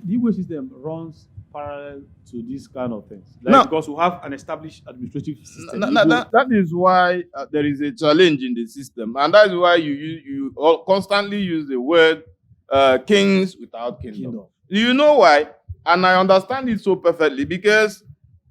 The Igbo system runs parallel to these kind of things. Like, No. because we have an established administrative system. That is why there is a challenge in the system, and that is why you constantly use the word kings without kingdom. Do you know why? And I understand it so perfectly because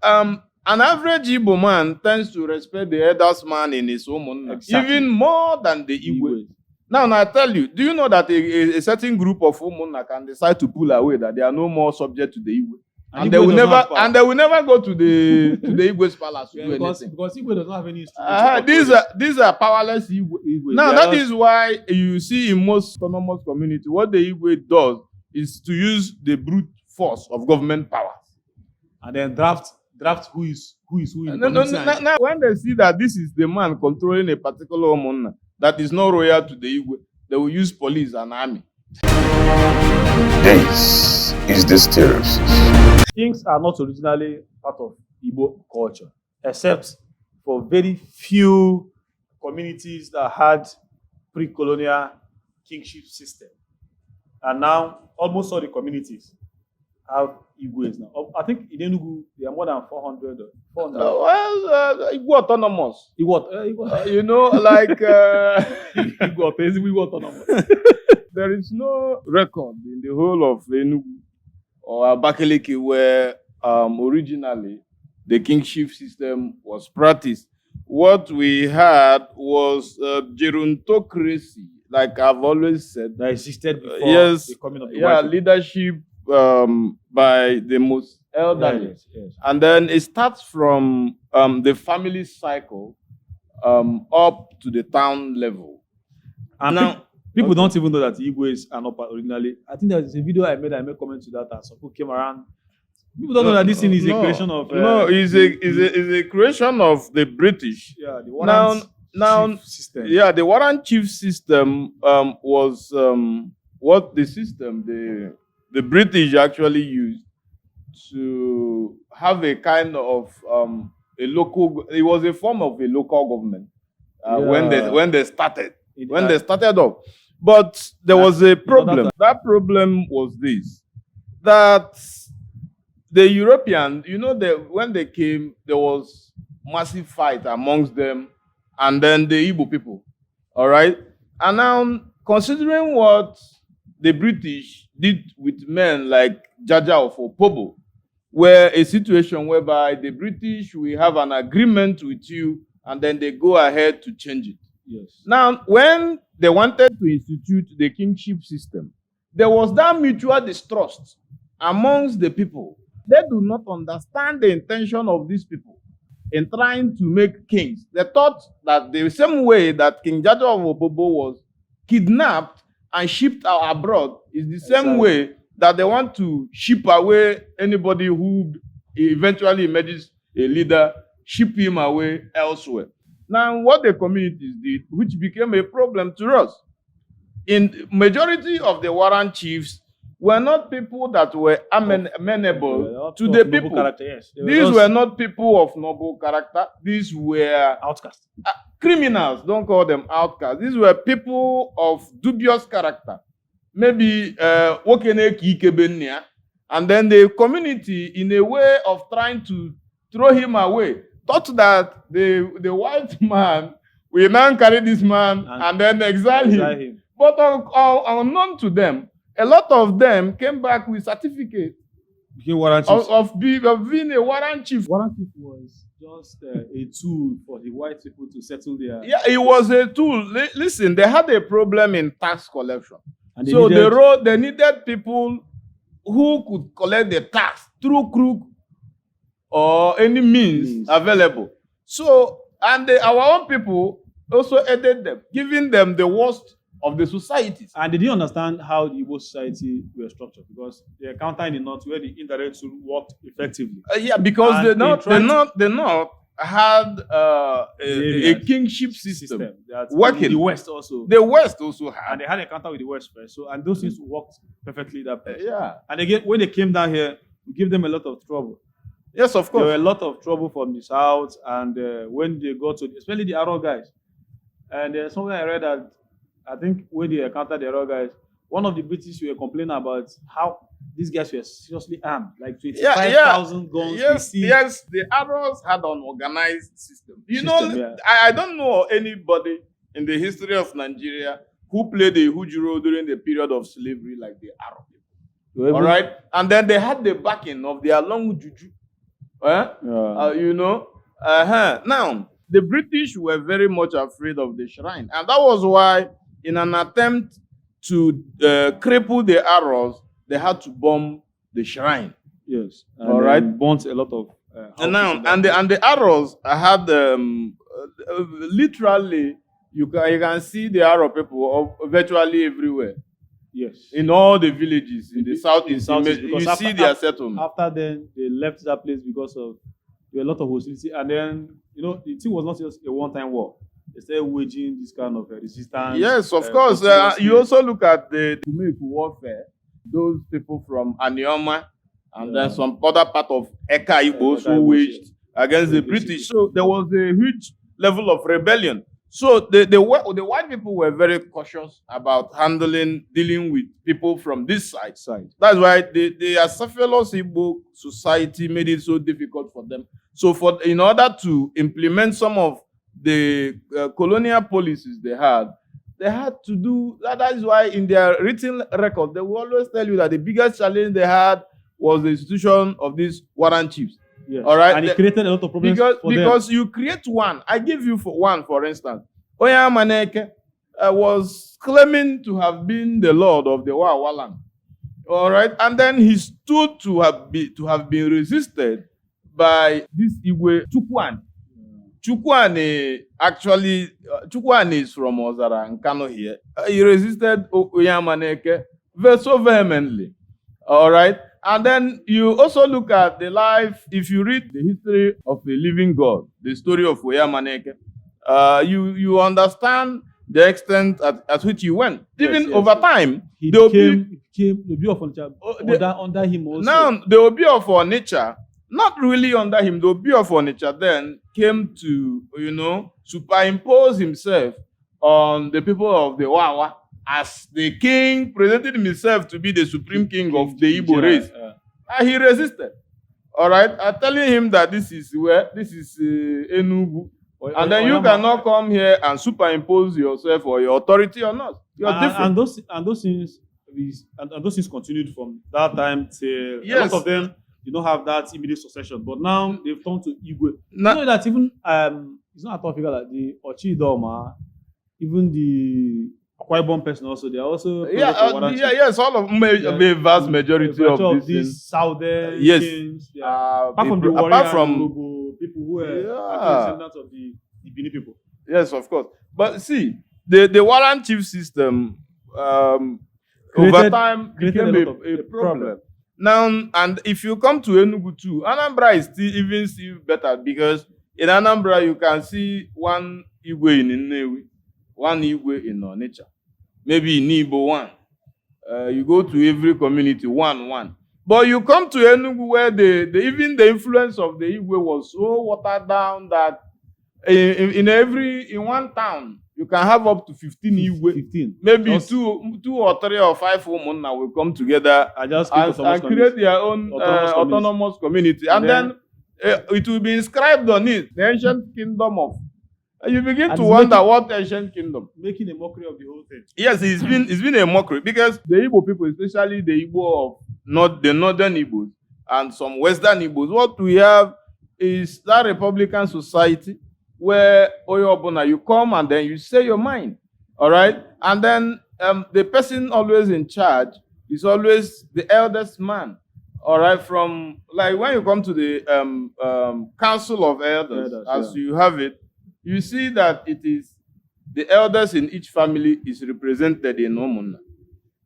an average Igbo man tends to respect the eldest man in his home, Exactly. even more than the Igbo. Now I tell you, do you know that a certain group of Umunna can decide to pull away, that they are no more subject to the Igbo? And they will never go to the Igbo's palace to do anything. Because Igbo does not have any instruments. These are powerless Igbo. Now that is why you see in most autonomous community, what the Igbo does is to use the brute force of government powers, and then draft who is who. Now, when they see that this is the man controlling a particular Umunna that is not royal to the Igbo, they will use police and army. This is the stereotypes. Kings are not originally part of Igbo culture, except for very few communities that had pre-colonial kingship system. And now almost all the communities have Igbo's now. I think in Enugu, there are more than 400. Igbo autonomous. Igbo. You know, like Igbo autonomous. There is no record in the whole of Enugu or Abakaliki where originally the kingship system was practiced. What we had was gerontocracy, like I've always said. That existed before the coming of the white leadership by the most elderly. Yes. And then it starts from the family cycle up to the town level. And now, people don't even know that the Igbo's are not originally. I think there's a video I made comment to that, and some people came around. People don't know that this thing is a creation of. It's a creation of the British. Yeah, the warrant chief system. Yeah, the warrant chief system was what the system the British actually used to have a kind of a local. It was a form of a local government when they started. When they started off. But there was a problem. That problem was this, that the Europeans, when they came, there was massive fight amongst them and then the Igbo people. All right? And now, considering what the British did with men like Jaja of Opobo, where a situation whereby the British will have an agreement with you and then they go ahead to change it. Yes. Now, when they wanted to institute the kingship system, there was that mutual distrust amongst the people. They do not understand the intention of these people in trying to make kings. They thought that the same way that King Jaja of Opobo was kidnapped and shipped abroad is the same way that they want to ship away anybody who eventually emerges a leader, ship him away elsewhere. Now, what the communities did, which became a problem to us, in majority of the warrant chiefs were not people that were amenable to the people. Yes. These were not people of noble character. These were outcasts. Criminals, don't call them outcasts. These were people of dubious character. Maybe and then the community, in a way of trying to throw him away, thought that the white man will now carry this man and then exile him. But unknown to them, a lot of them came back with certificate of being a warrant chief. Warrant chief was just a tool for the white people to settle their... Yeah, it was a tool. Listen, they had a problem in tax collection. And they needed people who could collect the tax through crook or any means available. So, and our own people also aided them, giving them the worst of the societies. And they didn't understand how the Igbo society were structured, because they encountered in the North where the indirect rule worked effectively. Because the North had a kingship system working. The West also. The West also had. And they had an encounter with the West first. So, and those things worked perfectly that place. Yeah. And again, when they came down here, we gave them a lot of trouble. Yes, of course. There were a lot of trouble from the South, and when they got to, especially the Aro guys. And somewhere I read that, I think when they encountered the Aro guys, one of the British were complaining about how these guys were seriously armed, like Yeah, 25,000 guns. Yes, the Arabs had an organized system. I don't know anybody in the history of Nigeria who played a huge role during the period of slavery like the Arab people. All right, and then they had the backing of their long juju. Now, the British were very much afraid of the shrine, and that was why, in an attempt to cripple the Arabs, they had to bomb the shrine. Yes. All right. Burnt a lot of. And the Arabs had literally you can see the Arab people virtually everywhere. Yes. In all the villages in the southeast, you see their settlement. After then, they left that place because of a lot of hostility, and then the thing was not just a one-time war. They started waging this kind of resistance. Yes, of course. You also look at the Kumik warfare. Those people from Anioma and then some other part of Eka Igbos who waged against the British. So there was a huge level of rebellion. So the white people were very cautious about dealing with people from this side. That's why the Acephalous Igbo society made it so difficult for them. So in order to implement some of the colonial policies they had to do that. Is why in their written record they will always tell you that the biggest challenge they had was the institution of these warrant chiefs. Yes. All right, and it created a lot of problems because you create one. I give you for instance, Oya Maneke was claiming to have been the lord of the Wawalan. All right, and then he stood to have been resisted by this Igwe Chukwan. Chukwane is from Ozara and Kano here. He resisted Oyamaneke so vehemently. All right. And then you also look at the life, if you read the history of the living God, the story of Oyamaneke, you understand the extent at which he went. Even over time, he became the Obi of Onitsha under him also. Now, the Obi of Onitsha, not really under him, the Obi of Onitsha then came to, superimpose himself on the people of the Wawa as the king presented himself to be the supreme king of the Igbo race. And he resisted. All right, I'm telling him that this is Enugu. And then you cannot come here and superimpose yourself or your authority on us. You're different. And those things continued from that time till a lot of them. You don't have that immediate succession, but now they've turned to Igwe. You know that even it's not at all figure that the Ochi Doma, even the Akwa person also, they are also yes, all of the vast majority of these southern kings, apart from the people who are descendants of the Bini people. Yes, of course. But see, the warrant chief system over time became a problem. Now, and if you come to Enugu too, Anambra is still better because in Anambra you can see one Igwe in Nnewi, one Igwe in Onitsha, maybe in Igbo one. You go to every community, one. But you come to Enugu where even the influence of the Igwe was so watered down that in one town you can have up to 15 Igwe. 15. Maybe two or three or five women now will come together and create their own autonomous community. And then it will be inscribed on it, the ancient kingdom of. You begin to wonder what ancient kingdom. Making a mockery of the whole thing. Yes, it's been a mockery because the Igbo people, especially the Igbo of the northern Igbos and some western Igbos, what we have is that Republican society where Oyobona, you come and then you say your mind, all right? And then the person always in charge is always the eldest man, all right? From, like, when you come to the Council of Elders, as you have it, you see that it is the elders in each family is represented in Umunna.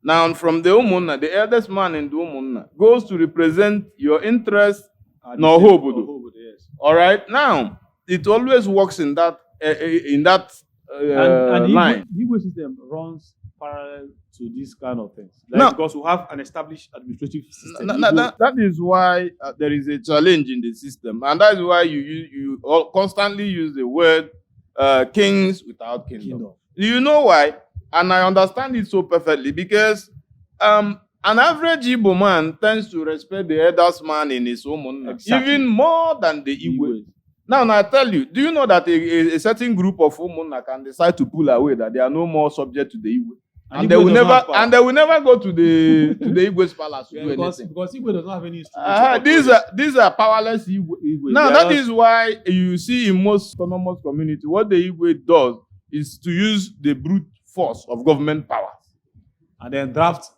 Now, from the Umunna, the eldest man in the Umunna goes to represent your interest, Nohobudu. Yes. All right? Now, it always works in that and line. The Igbo system runs parallel to these kind of things. Because we have an established administrative system. That is why there is a challenge in the system. And that is why you constantly use the word kings without kingdom. Do you know why? And I understand it so perfectly because an average Igbo man tends to respect the eldest man in his home, even more than the Igbo. Now I tell you, do you know that a certain group of Umunna can decide to pull away, that they are no more subject to the Igbo? And they will never go to the Igbo's palace to do anything. Because Igbo does not have any instrument. These are powerless Igbo. Now that is why you see in most autonomous community, what the Igbo does is to use the brute force of government power, and then draft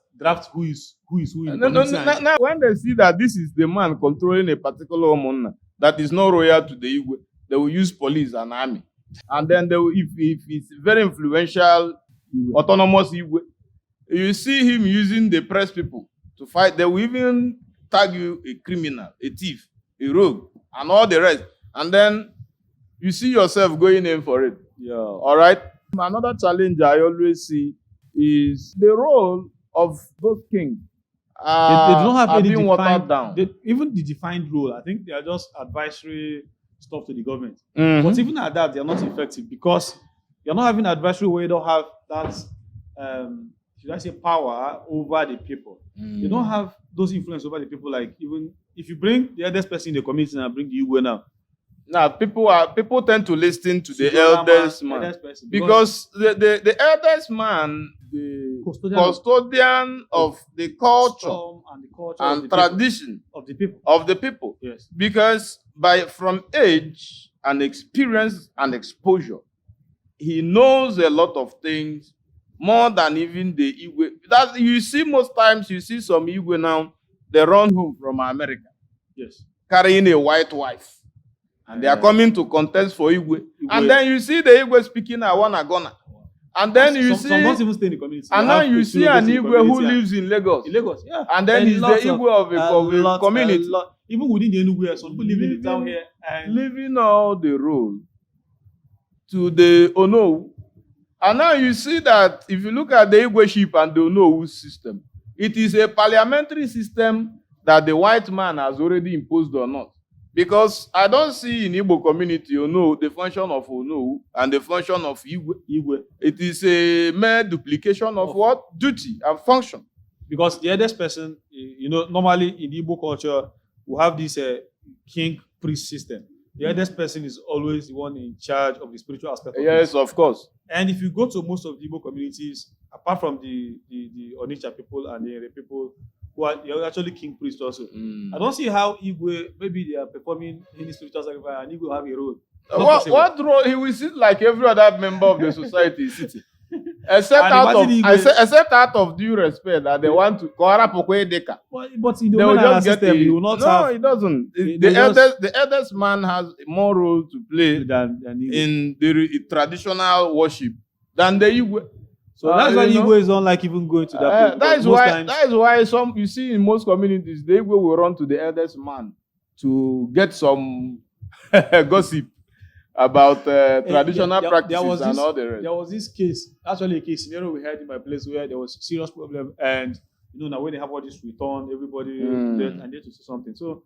who is who. Now, when they see that this is the man controlling a particular Umunna that is not royal to the Igbo, they will use police and army. And then they will, if it's very influential, autonomous Igbo, you see him using the press people to fight. They will even tag you a criminal, a thief, a rogue, and all the rest. And then you see yourself going in for it. Yeah. All right. Another challenge I always see is the role of those kings. They don't have any being watered down. Even the defined role, I think they are just advisory stuff to the government. Mm-hmm. But even at that, they are not effective because you're not having advisory where you don't have that, should I say, power over the people. You don't have those influence over the people. Like even if you bring the eldest person in the community and bring the Igbo now, people tend to listen to the eldest man because the eldest man, the custodian of the culture and tradition of the people. Yes. Because from age and experience and exposure, he knows a lot of things more than even the Igbo. That you see most times, you see some Igbo now, they run home from America. Yes. Carrying a white wife. And they are coming to contest for Igwe. And then you see the Igwe speaking Awanagona. And then you see... Some don't even stay in the community. And now you see an Igwe who lives in Lagos. In Lagos, yeah. And then he's the Igwe of a community. Even within the Enugu, some people live in the town here. And leaving all the road to the Ono. And now you see that if you look at the Igwe ship and the Ono system, it is a parliamentary system that the white man has already imposed on us. Because I don't see in Igbo community, the function of Ono and the function of Igwe. It is a mere duplication of what? Duty and function. Because the eldest person, normally in Igbo culture, we have this king-priest system. The eldest person is always the one in charge of the spiritual aspect of yes, of course. And if you go to most of the Igbo communities, apart from the Onitsha people and the Ere people, you're actually king priest also. I don't see how Igwe, maybe they are performing any spiritual sacrifice and Igwe have a role. What role? He will sit like every other member of the society is sitting. Except out of due respect that they want to but in the Omenala system, you will not have... No, it doesn't. The eldest man has more role to play than in the traditional worship than the Igwe. So that's why Igbo is not like even going to that place. That is why some you see in most communities, the Igbo will run to the eldest man to get some gossip about traditional practices and all the rest. There was this case, actually a case scenario we had in my place where there was a serious problem, and now when they have all this return, everybody and they to say something. So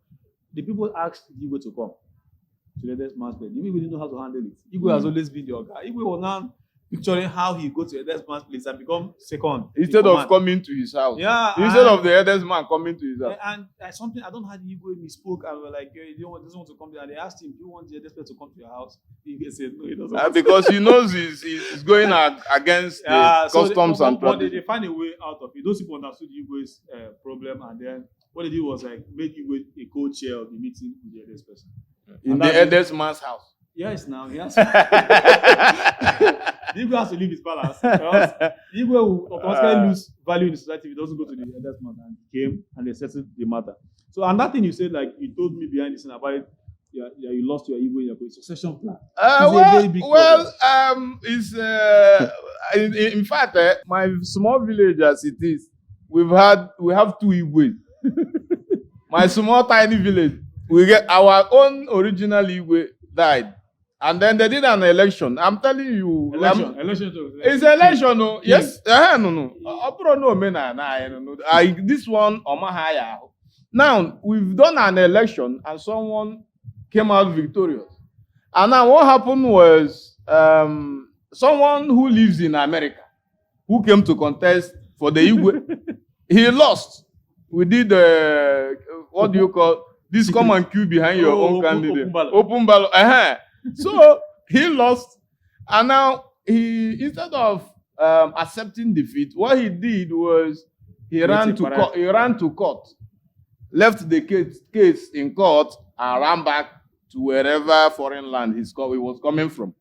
the people asked Igbo to come to the eldest man's place. Igbo didn't know how to handle it. Igbo has always been the guy. Igbo was now picturing how he go to the eldest man's place and become second. Instead of coming to his house. Yeah. Instead of the eldest man coming to his house. And something, I don't know how the Igbo misspoke and were like, you doesn't want to come there. And they asked him, do you want the eldest person to come to your house? He said, no, he doesn't. Because he knows he's going against the customs and traditions. They find a way out of it. Those people understood Igbo's problem, and then what they did was like make Igbo a co-chair of the meeting with the eldest person. In the eldest man's house. Yes, now he has to. Igbo has to leave his palace. Igbo will automatically lose value in the society if he doesn't go to the eldest man. And he came and they settled the matter. So, and that thing you said, like you told me behind this and about it, you lost your Igbo in your succession plan. In fact, my small village as it is, we have two Igbo. My small tiny village, we get our own original Igbo died. And then they did an election. I'm telling you. Election. It's election, no? Yes. No. This one, now, we've done an election and someone came out victorious. And now what happened was someone who lives in America who came to contest for the Igwe He lost. We did what do you call this? Come and queue behind your own candidate. Open ballot. So he lost, and now he, instead of accepting defeat, what he did was he ran to court, left the case in court, and ran back to wherever foreign land he was coming from.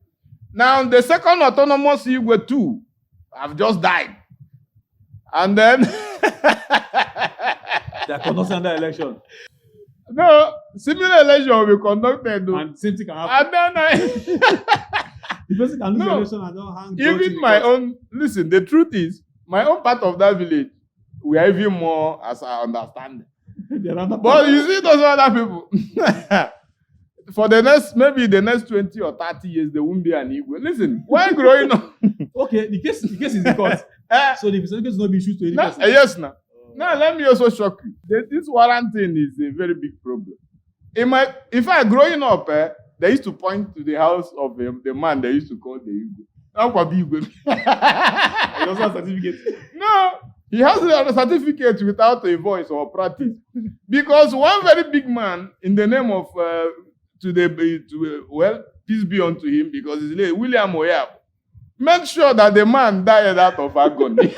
Now the second autonomous Igbo too have just died, and then they are conducting another election. No, similar election will be conducted. And same thing can happen. And then the person can lose the election and don't hang. Even my own, listen, the truth is, my own part of that village, we are even more, as I understand. But you see those other people, for maybe the next 20 or 30 years, they won't be an Igbo. Listen, why growing up? Okay, the case is in court. So the case will not be issued to any person. Yes, now. Now, let me also shock you. This warrant thing is a very big problem. If I growing up, they used to point to the house of the man they used to call the Igbo. He doesn't have certificate. No, he has a certificate without a voice or practice. Because one very big man, in the name of, peace be unto him, because his name William Oyab, made sure that the man died out of agony.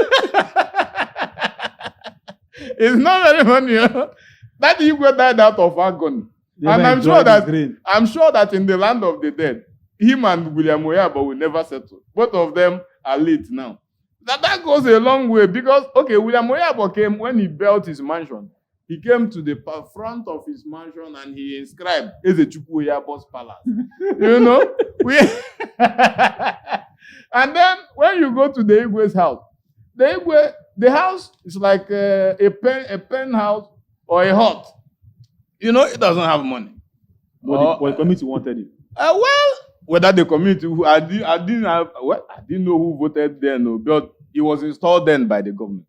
It's not very funny. That Igbo died out of agony. And I'm sure that in the land of the dead, him and William Oyabo will never settle. Both of them are late now. That goes a long way because, okay, William Oyabo came when he built his mansion. He came to the front of his mansion and he inscribed Ezechukwu Oyabo's palace. You know? And then when you go to the Igwe's house, the house is like a pen house or a hut. You know, it doesn't have money. But the community wanted it. Whether the community, I didn't know who voted then, but it was installed then by the government.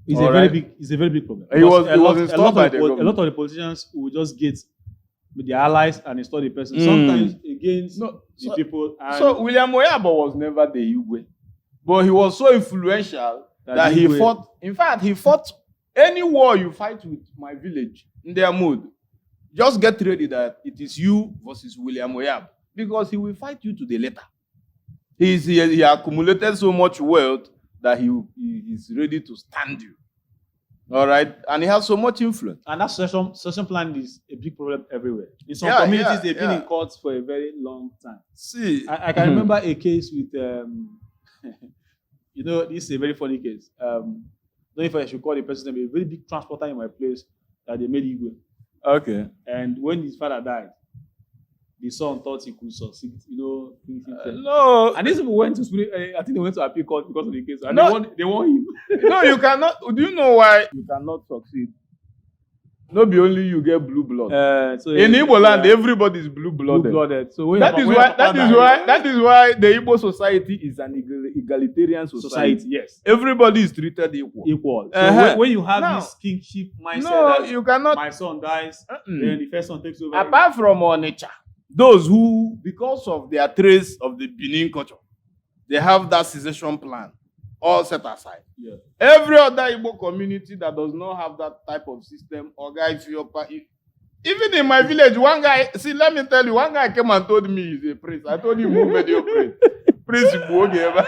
It's a very big problem. It was installed by the government. A lot of the politicians will just get with their allies and install the person. Sometimes against the people. So William Oyabo was never the Igwe, but he was so influential that he fought. In fact, he fought any war you fight with my village in their mood. Just get ready that it is you versus William Oyab, because he will fight you to the letter. He accumulated so much wealth that he is ready to stand you. All right, and he has so much influence. And that succession plan is a big problem everywhere. In some communities, they've been in court for a very long time. See, I can remember a case with, you know, this is a very funny case. Don't know if I should call the person a very big transporter in my place that they made Igwe. Okay. And when his father died, the son thought he could succeed, you know. No. And these people went to I think they went to appeal court because of the case. And no. they want him. No, you cannot. Do you know why you cannot succeed? Not be only you get blue blood. So in Igbo land, everybody is blue-blooded. So that is why the Igbo society is an egalitarian society. Yes. Everybody is treated equal. So when you have this kingship mindset, you cannot. My son dies, then the first son takes over. Apart from nature, those who, because of their trace of the Benin culture, they have that secession plan all set aside. Yeah. Every other Igbo community that does not have that type of system, or guys, even in my village, one guy, let me tell you, one guy came and told me he's a priest. I told him who made you priest. Priest Igbo.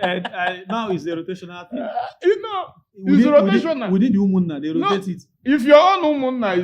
and now it's a rotational thing. It's rotational. We did the Umunna, they rotate it. If your own Umunna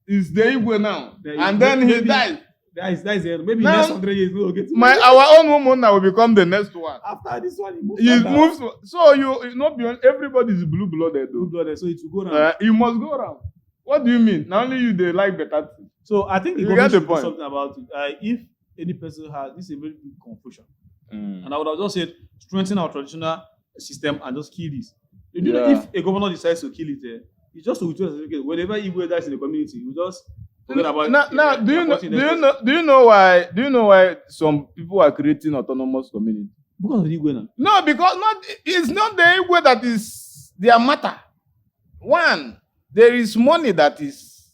is the Igbo now, and then he dies. That is maybe now, next 100 years we'll get to our own woman now will become the next one. After this one, he moves. So you not beyond everybody is blue-blooded. Blue-blooded, so it will go around. You must go around. What do you mean? Not only you they like better things. So I think the government should do something about it. If any person has, this is a very big confusion. And I would have just said strengthen our traditional system and just kill this. You know, if a governor decides to kill it, it's just to withdraw certificate. Whenever Igbo dies in the community, you just forget about it. Now, do you know why some people are creating autonomous community? Because of the Igbo now. No, because it's not the Igbo that is their matter. One, there is money that is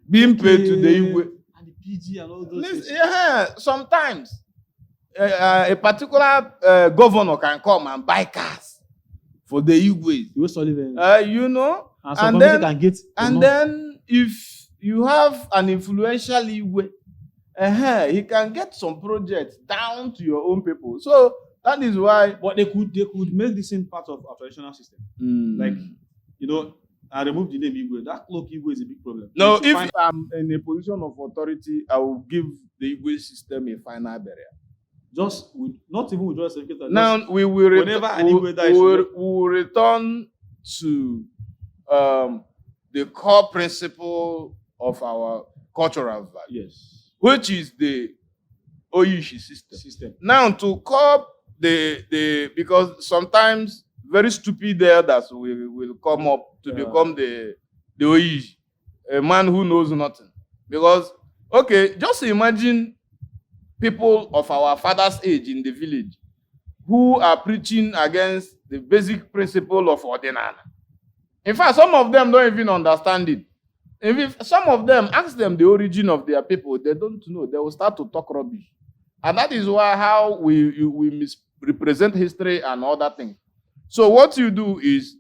being paid to the Igbo. And the PG and all those things. Sometimes a particular governor can come and buy cars for the Igbos. You Sullivan. You know, And some community can get. then if you have an influential Igbo, he can get some projects down to your own people. So that is why. But they could make this in part of our traditional system. Like, you know, and remove the name Igbo. That cloak Igbo is a big problem. No, if I'm in a position of authority, I will give the Igbo system a final burial. Just with, not even with just certificate. Now we will return to the core principle of our cultural value, yes, which is the Oyishi system. Now to curb the because sometimes very stupid elders will come up to become the Oyishi, a man who knows nothing. Because okay, just imagine people of our father's age in the village who are preaching against the basic principle of ordinana. In fact, some of them don't even understand it. If some of them ask them the origin of their people, they don't know. They will start to talk rubbish. And that is why how we misrepresent history and other things. So what you do is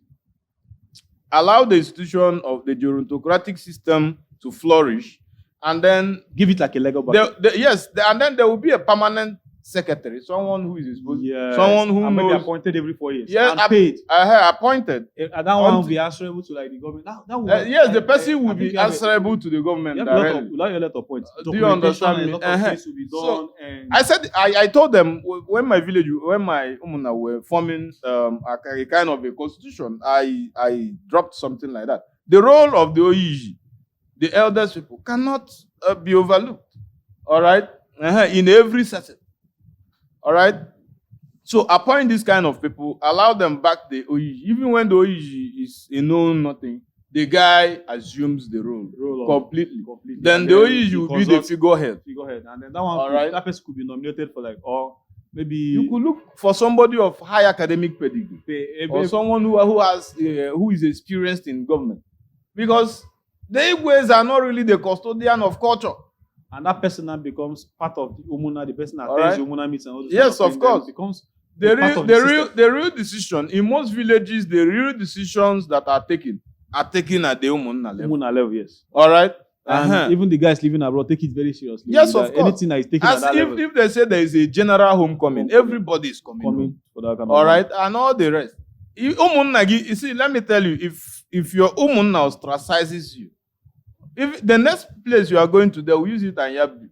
allow the institution of the gerontocratic system to flourish, and then give it like a Lego block. And then there will be a permanent secretary, someone who is exposed, someone who and knows, maybe appointed every 4 years. Yes, and paid. Appointed. And that one will be answerable to like the government. Yes, the person will be answerable to the government directly. Without your letter point. Do you understand me? A lot of things will be done. So, I said, I told them when my Umuna were forming a kind of a constitution, I dropped something like that. The role of the Oyishi, the eldest people, cannot be overlooked. All right, in every setting. All right. So appoint this kind of people, allow them back the Oyishi. Even when the Oyishi is a known nothing, the guy assumes the role completely. Then the Oyishi will be the figurehead. And then that one, that person could be nominated for like, or maybe you could look for somebody of high academic pedigree, or someone who is experienced in government, because the Igbos are not really the custodian of culture. And that person now becomes part of the Umuna, the person that attends the Umuna meets and all this. Yes, of course. Becomes the real decision. In most villages, the real decisions that are taken at the Umuna level. Umuna level, yes. All right. And even the guys living abroad take it very seriously. Yes, of course. Anything that is taken at that level. If they say there is a general homecoming, everybody is coming for that kind of all right, and all the rest. You see, let me tell you, if your Umuna ostracizes you, if the next place you are going to, they will use it and yab you.